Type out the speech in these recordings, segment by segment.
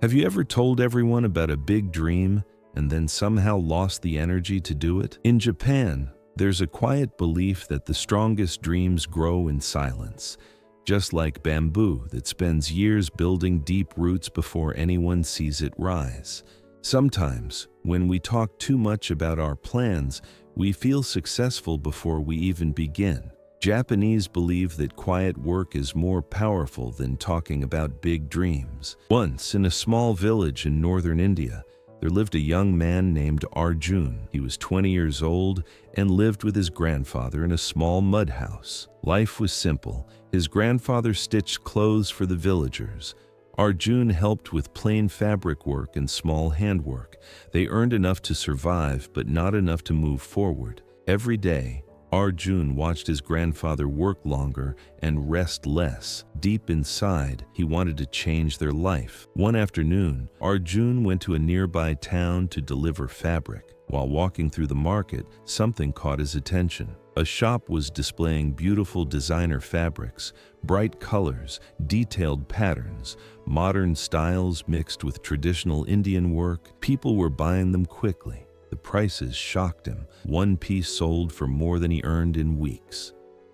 Have you ever told everyone about a big dream and then somehow lost the energy to do it? In Japan, there's a quiet belief that the strongest dreams grow in silence, just like bamboo that spends years building deep roots before anyone sees it rise. Sometimes, when we talk too much about our plans, we feel successful before we even begin. Japanese believe that quiet work is more powerful than talking about big dreams. Once, in a small village in northern India, there lived a young man named Arjun. He was 20 years old and lived with his grandfather in a small mud house. Life was simple. His grandfather stitched clothes for the villagers. Arjun helped with plain fabric work and small handwork. They earned enough to survive, but not enough to move forward. Every day, Arjun watched his grandfather work longer and rest less. Deep inside, he wanted to change their life. One afternoon, Arjun went to a nearby town to deliver fabric. While walking through the market, something caught his attention. A shop was displaying beautiful designer fabrics, bright colors, detailed patterns, modern styles mixed with traditional Indian work. People were buying them quickly. The prices shocked him. One piece sold for more than he earned in weeks.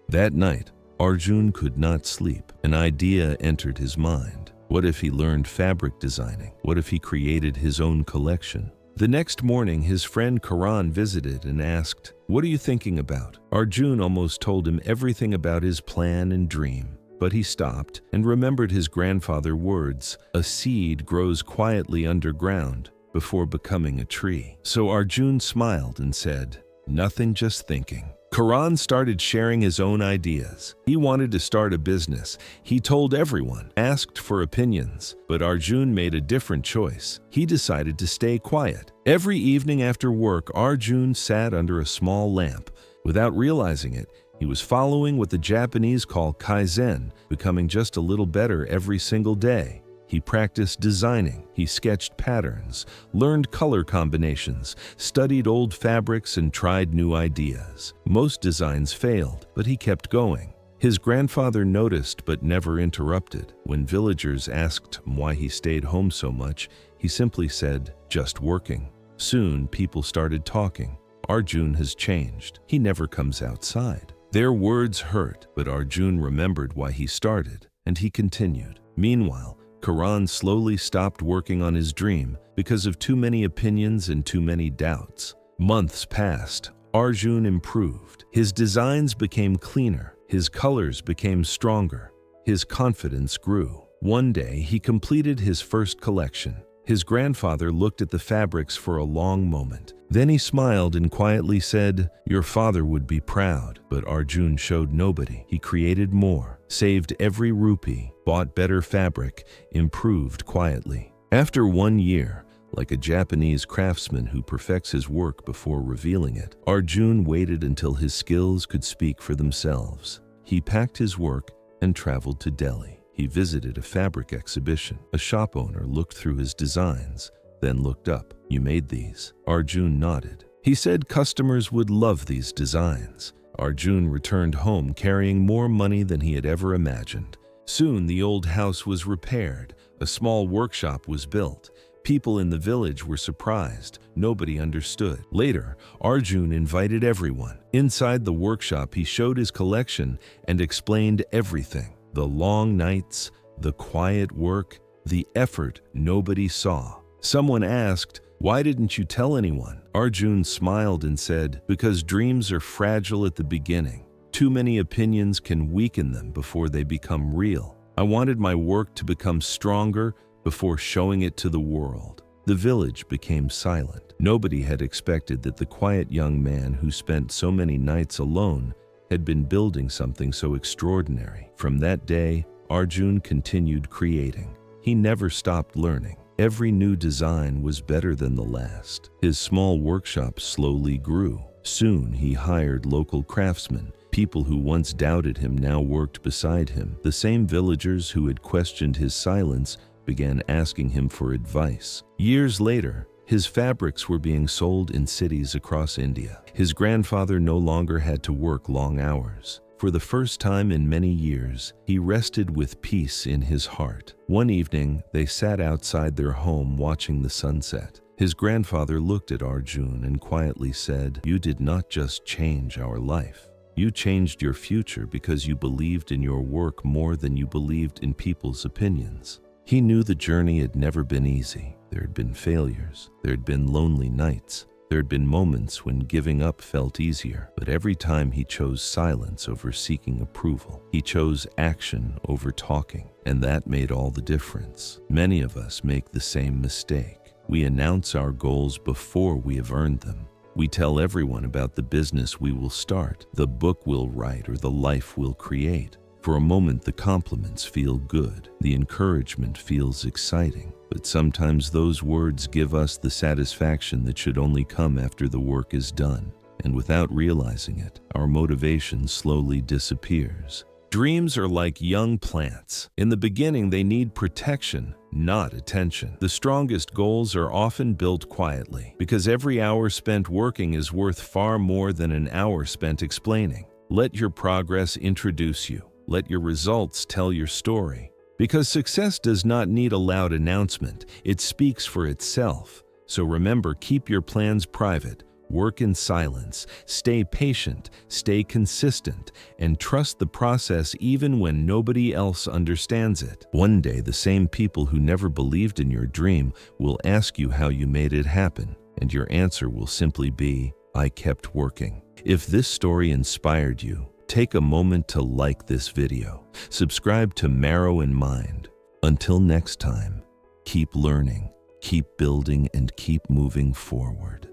That night, Arjun could not sleep. An idea entered his mind. What if he learned fabric designing? What if he created his own collection? The next morning, his friend Karan visited and asked, "What are you thinking about?" Arjun almost told him everything about his plan and dream. But he stopped and remembered his grandfather's words, "A seed grows quietly underground before becoming a tree." So Arjun smiled and said, "Nothing, just thinking." Karan started sharing his own ideas. He wanted to start a business. He told everyone, asked for opinions, but Arjun made a different choice. He decided to stay quiet. Every evening after work, Arjun sat under a small lamp. Without realizing it, he was following what the Japanese call Kaizen, becoming just a little better every single day. He practiced designing, he sketched patterns, learned color combinations, studied old fabrics, and tried new ideas. Most designs failed, but he kept going. His grandfather noticed but never interrupted. When villagers asked him why he stayed home so much, he simply said, "Just working." Soon, people started talking. "Arjun has changed. He never comes outside." Their words hurt, but Arjun remembered why he started, and he continued. Meanwhile, Karan slowly stopped working on his dream because of too many opinions and too many doubts. Months passed. Arjun improved. His designs became cleaner. His colors became stronger. His confidence grew. One day, he completed his first collection. His grandfather looked at the fabrics for a long moment. Then he smiled and quietly said, "Your father would be proud." But Arjun showed nobody. He created more, saved every rupee, bought better fabric, improved quietly. After 1 year, like a Japanese craftsman who perfects his work before revealing it, Arjun waited until his skills could speak for themselves. He packed his work and traveled to Delhi. He visited a fabric exhibition. A shop owner looked through his designs, then looked up. "You made these?" Arjun nodded. He said customers would love these designs. Arjun returned home carrying more money than he had ever imagined. Soon the old house was repaired. A small workshop was built. People in the village were surprised. Nobody understood. Later, Arjun invited everyone. Inside the workshop, he showed his collection and explained everything. The long nights, the quiet work, the effort nobody saw. Someone asked, "Why didn't you tell anyone?" Arjun smiled and said, "Because dreams are fragile at the beginning. Too many opinions can weaken them before they become real. I wanted my work to become stronger before showing it to the world." The village became silent. Nobody had expected that the quiet young man who spent so many nights alone had been building something so extraordinary. From that day, Arjun continued creating. He never stopped learning. Every new design was better than the last. His small workshop slowly grew. Soon he hired local craftsmen. People who once doubted him now worked beside him. The same villagers who had questioned his silence began asking him for advice. Years later, his fabrics were being sold in cities across India. His grandfather no longer had to work long hours. For the first time in many years, he rested with peace in his heart. One evening, they sat outside their home watching the sunset. His grandfather looked at Arjun and quietly said, "You did not just change our life. You changed your future because you believed in your work more than you believed in people's opinions." He knew the journey had never been easy. There had been failures. There had been lonely nights. There had been moments when giving up felt easier, but every time he chose silence over seeking approval. He chose action over talking, and that made all the difference. Many of us make the same mistake. We announce our goals before we have earned them. We tell everyone about the business we will start, the book we'll write, or the life we'll create. For a moment, the compliments feel good. The encouragement feels exciting. But sometimes those words give us the satisfaction that should only come after the work is done. And without realizing it, our motivation slowly disappears. Dreams are like young plants. In the beginning, they need protection, not attention. The strongest goals are often built quietly, because every hour spent working is worth far more than an hour spent explaining. Let your progress introduce you. Let your results tell your story. Because success does not need a loud announcement, it speaks for itself. So remember, keep your plans private, work in silence, stay patient, stay consistent, and trust the process even when nobody else understands it. One day, the same people who never believed in your dream will ask you how you made it happen, and your answer will simply be, "I kept working." If this story inspired you, take a moment to like this video. Subscribe to Marrow in Mind. Until next time, keep learning, keep building, and keep moving forward.